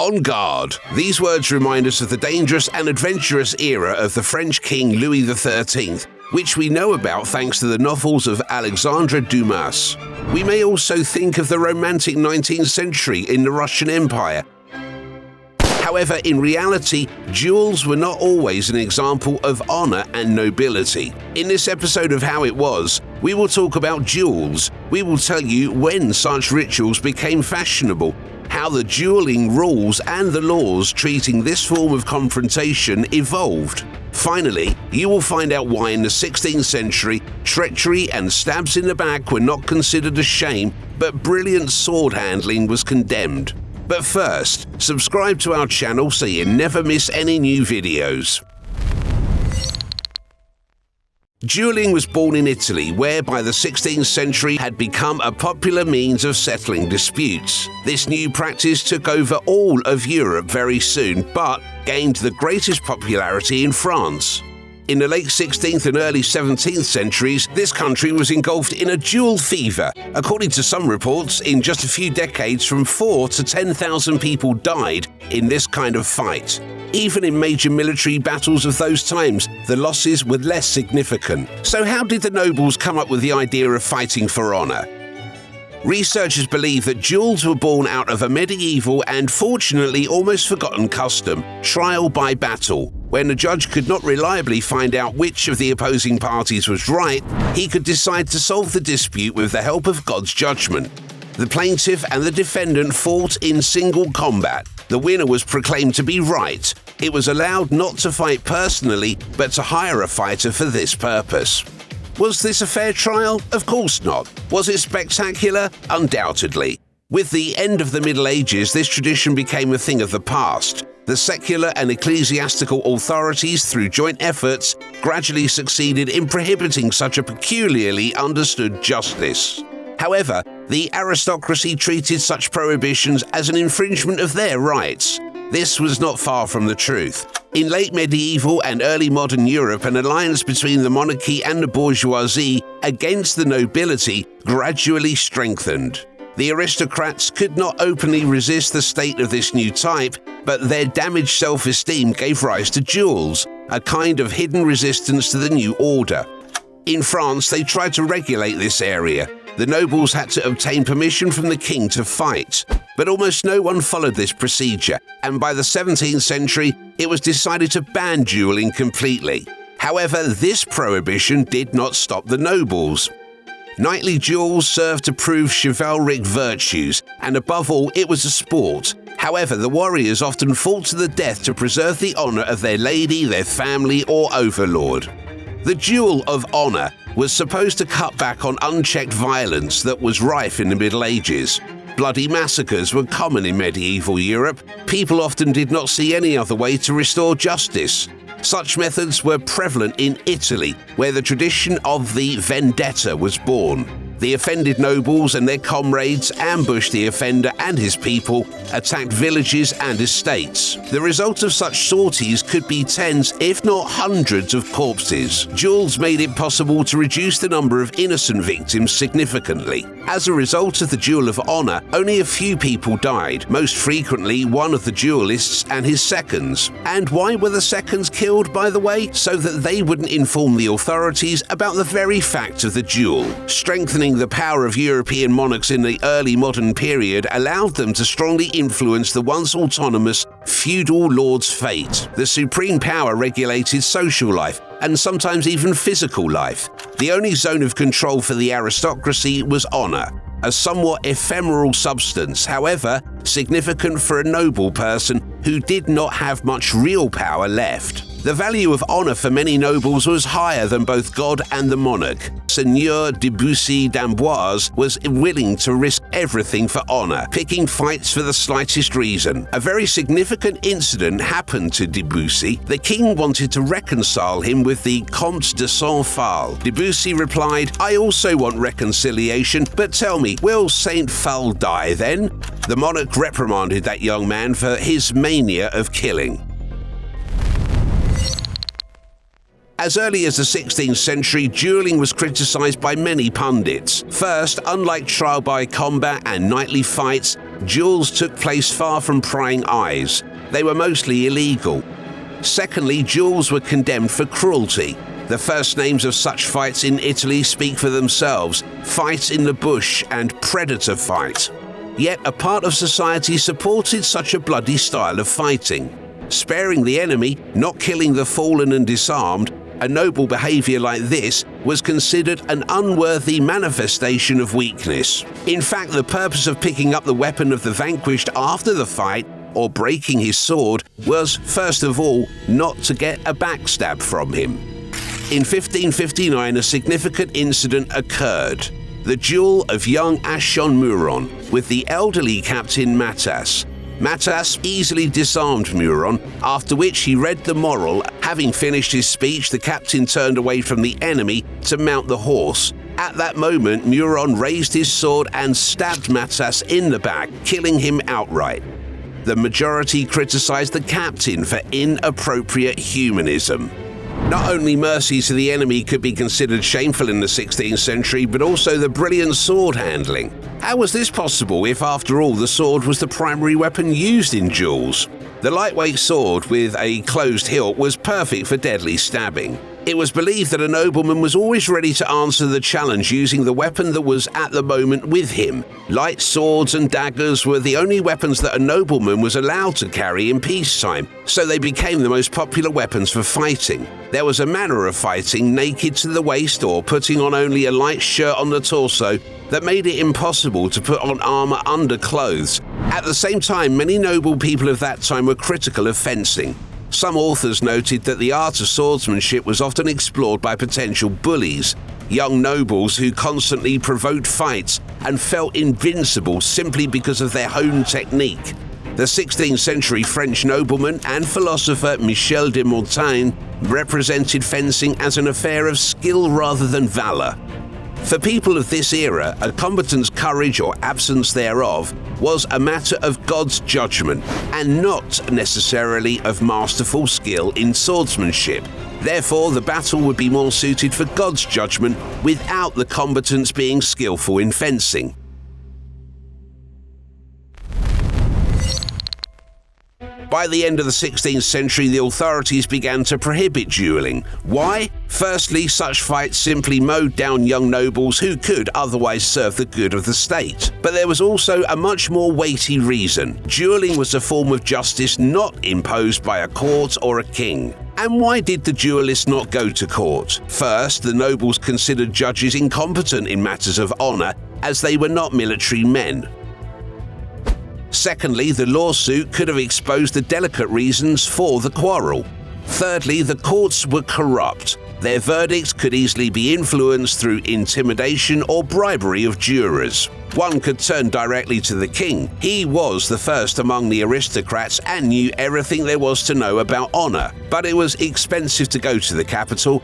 En garde. These words remind us of the dangerous and adventurous era of the French King Louis XIII, which we know about thanks to the novels of Alexandre Dumas. We may also think of the romantic 19th century in the Russian Empire. However, in reality, duels were not always an example of honor and nobility. In this episode of How It Was, we will talk about duels. We will tell you when such rituals became fashionable, how the dueling rules and the laws treating this form of confrontation evolved. Finally, you will find out why in the 16th century, treachery and stabs in the back were not considered a shame, but brilliant sword handling was condemned. But first, subscribe to our channel so you never miss any new videos. Dueling was born in Italy, where by the 16th century had become a popular means of settling disputes. This new practice took over all of Europe very soon, but gained the greatest popularity in France. In the late 16th and early 17th centuries, this country was engulfed in a duel fever. According to some reports, in just a few decades, from 4,000 to 10,000 people died in this kind of fight. Even in major military battles of those times, the losses were less significant. So how did the nobles come up with the idea of fighting for honor? Researchers believe that duels were born out of a medieval and fortunately almost forgotten custom, trial by battle. When the judge could not reliably find out which of the opposing parties was right, he could decide to solve the dispute with the help of God's judgment. The plaintiff and the defendant fought in single combat. The winner was proclaimed to be right. It was allowed not to fight personally, but to hire a fighter for this purpose. Was this a fair trial? Of course not. Was it spectacular? Undoubtedly. With the end of the Middle Ages, this tradition became a thing of the past. The secular and ecclesiastical authorities, through joint efforts, gradually succeeded in prohibiting such a peculiarly understood justice. However, the aristocracy treated such prohibitions as an infringement of their rights. This was not far from the truth. In late medieval and early modern Europe, an alliance between the monarchy and the bourgeoisie against the nobility gradually strengthened. The aristocrats could not openly resist the state of this new type, but their damaged self-esteem gave rise to duels, a kind of hidden resistance to the new order. In France, they tried to regulate this area. The nobles had to obtain permission from the king to fight, but almost no one followed this procedure, and by the 17th century, it was decided to ban dueling completely. However, this prohibition did not stop the nobles. Knightly duels served to prove chivalric virtues, and above all, it was a sport. However, the warriors often fought to the death to preserve the honor of their lady, their family, or overlord. The duel of honor was supposed to cut back on unchecked violence that was rife in the Middle Ages. Bloody massacres were common in medieval Europe. People often did not see any other way to restore justice. Such methods were prevalent in Italy, where the tradition of the vendetta was born. The offended nobles and their comrades ambushed the offender and his people, attacked villages and estates. The result of such sorties could be tens, if not hundreds, of corpses. Duels made it possible to reduce the number of innocent victims significantly. As a result of the duel of honor, only a few people died, most frequently one of the duelists and his seconds. And why were the seconds killed, by the way? So that they wouldn't inform the authorities about the very fact of the duel. Strengthening the power of European monarchs in the early modern period allowed them to strongly influence the once autonomous feudal lord's fate. The supreme power regulated social life and sometimes even physical life. The only zone of control for the aristocracy was honor, a somewhat ephemeral substance, however, significant for a noble person who did not have much real power left. The value of honor for many nobles was higher than both God and the monarch. Seigneur de Bussy d'Amboise was willing to risk everything for honor, picking fights for the slightest reason. A very significant incident happened to de Bussy. The king wanted to reconcile him with the Comte de Saint-Phal. De Bussy replied, "I also want reconciliation, but tell me, will Saint-Phal die then?" The monarch reprimanded that young man for his mania of killing. As early as the 16th century, dueling was criticized by many pundits. First, unlike trial by combat and knightly fights, duels took place far from prying eyes. They were mostly illegal. Secondly, duels were condemned for cruelty. The first names of such fights in Italy speak for themselves: fight in the bush and predator fight. Yet a part of society supported such a bloody style of fighting. Sparing the enemy, not killing the fallen and disarmed, a noble behaviour like this was considered an unworthy manifestation of weakness. In fact, the purpose of picking up the weapon of the vanquished after the fight, or breaking his sword, was, first of all, not to get a backstab from him. In 1559, a significant incident occurred: the duel of young Aschon-Muron with the elderly Captain Matas. Matas easily disarmed Muron, after which he read the moral. Having finished his speech, the captain turned away from the enemy to mount the horse. At that moment, Muron raised his sword and stabbed Matas in the back, killing him outright. The majority criticized the captain for inappropriate humanism. Not only mercy to the enemy could be considered shameful in the 16th century, but also the brilliant sword handling. How was this possible if, after all, the sword was the primary weapon used in duels? The lightweight sword with a closed hilt was perfect for deadly stabbing. It was believed that a nobleman was always ready to answer the challenge using the weapon that was at the moment with him. Light swords and daggers were the only weapons that a nobleman was allowed to carry in peacetime, so they became the most popular weapons for fighting. There was a manner of fighting naked to the waist or putting on only a light shirt on the torso that made it impossible to put on armor under clothes. At the same time, many noble people of that time were critical of fencing. Some authors noted that the art of swordsmanship was often explored by potential bullies, young nobles who constantly provoked fights and felt invincible simply because of their honed technique. The 16th century French nobleman and philosopher Michel de Montaigne represented fencing as an affair of skill rather than valor. For people of this era, a combatant's courage or absence thereof was a matter of God's judgment and not necessarily of masterful skill in swordsmanship. Therefore, the battle would be more suited for God's judgment without the combatants being skillful in fencing. By the end of the 16th century, the authorities began to prohibit dueling. Why? Firstly, such fights simply mowed down young nobles who could otherwise serve the good of the state. But there was also a much more weighty reason. Dueling was a form of justice not imposed by a court or a king. And why did the duelists not go to court? First, the nobles considered judges incompetent in matters of honor, as they were not military men. Secondly, the lawsuit could have exposed the delicate reasons for the quarrel. Thirdly, the courts were corrupt. Their verdicts could easily be influenced through intimidation or bribery of jurors. One could turn directly to the king. He was the first among the aristocrats and knew everything there was to know about honor. But it was expensive to go to the capital,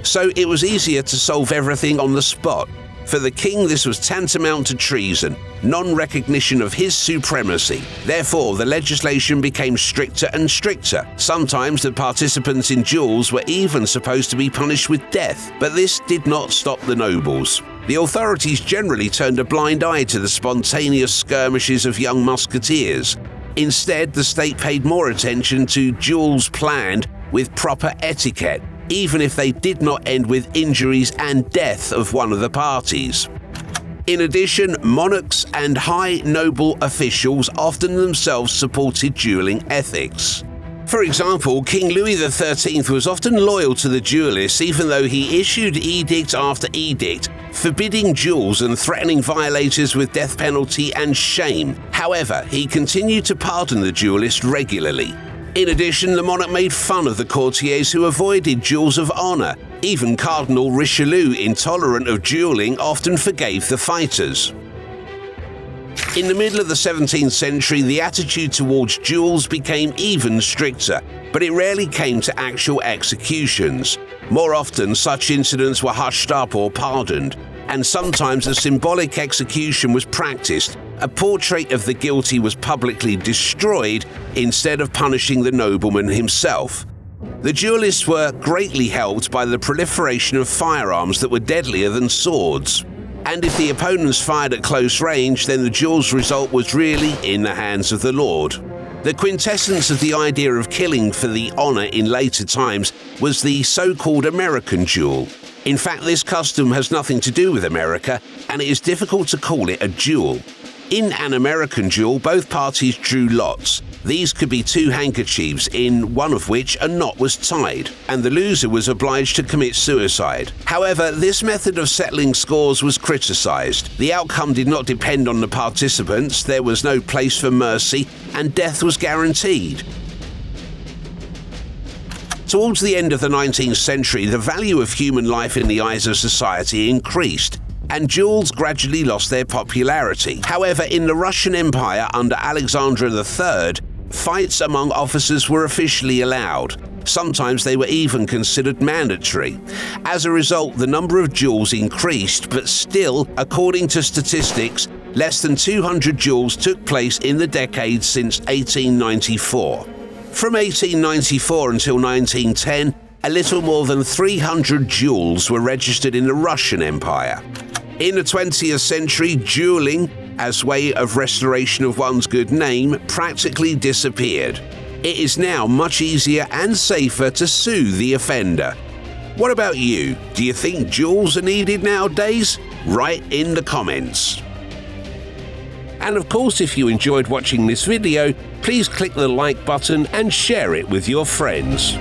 so it was easier to solve everything on the spot. For the king, this was tantamount to treason, non-recognition of his supremacy. Therefore, the legislation became stricter and stricter. Sometimes the participants in duels were even supposed to be punished with death, but this did not stop the nobles. The authorities generally turned a blind eye to the spontaneous skirmishes of young musketeers. Instead, the state paid more attention to duels planned with proper etiquette, even if they did not end with injuries and death of one of the parties. In addition, monarchs and high noble officials often themselves supported dueling ethics. For example, King Louis XIII was often loyal to the duelists, even though he issued edict after edict forbidding duels and threatening violators with death penalty and shame. However, he continued to pardon the duelists regularly. In addition, the monarch made fun of the courtiers who avoided duels of honor. Even Cardinal Richelieu, intolerant of dueling, often forgave the fighters. In the middle of the 17th century, the attitude towards duels became even stricter, but it rarely came to actual executions. More often, such incidents were hushed up or pardoned, and sometimes a symbolic execution was practiced. A portrait of the guilty was publicly destroyed instead of punishing the nobleman himself. The duelists were greatly helped by the proliferation of firearms that were deadlier than swords. And if the opponents fired at close range, then the duel's result was really in the hands of the lord. The quintessence of the idea of killing for the honour in later times was the so-called American duel. In fact, this custom has nothing to do with America, and it is difficult to call it a duel. In an American duel, both parties drew lots. These could be two handkerchiefs, in one of which a knot was tied, and the loser was obliged to commit suicide. However, this method of settling scores was criticised. The outcome did not depend on the participants, there was no place for mercy, and death was guaranteed. Towards the end of the 19th century, the value of human life in the eyes of society increased, and duels gradually lost their popularity. However, in the Russian Empire under Alexandre III, fights among officers were officially allowed. Sometimes they were even considered mandatory. As a result, the number of duels increased, but still, according to statistics, less than 200 duels took place in the decades since 1894. From 1894 until 1910, a little more than 300 duels were registered in the Russian Empire. In the 20th century, dueling, as way of restoration of one's good name, practically disappeared. It is now much easier and safer to sue the offender. What about you? Do you think duels are needed nowadays? Write in the comments. And of course, if you enjoyed watching this video, please click the like button and share it with your friends.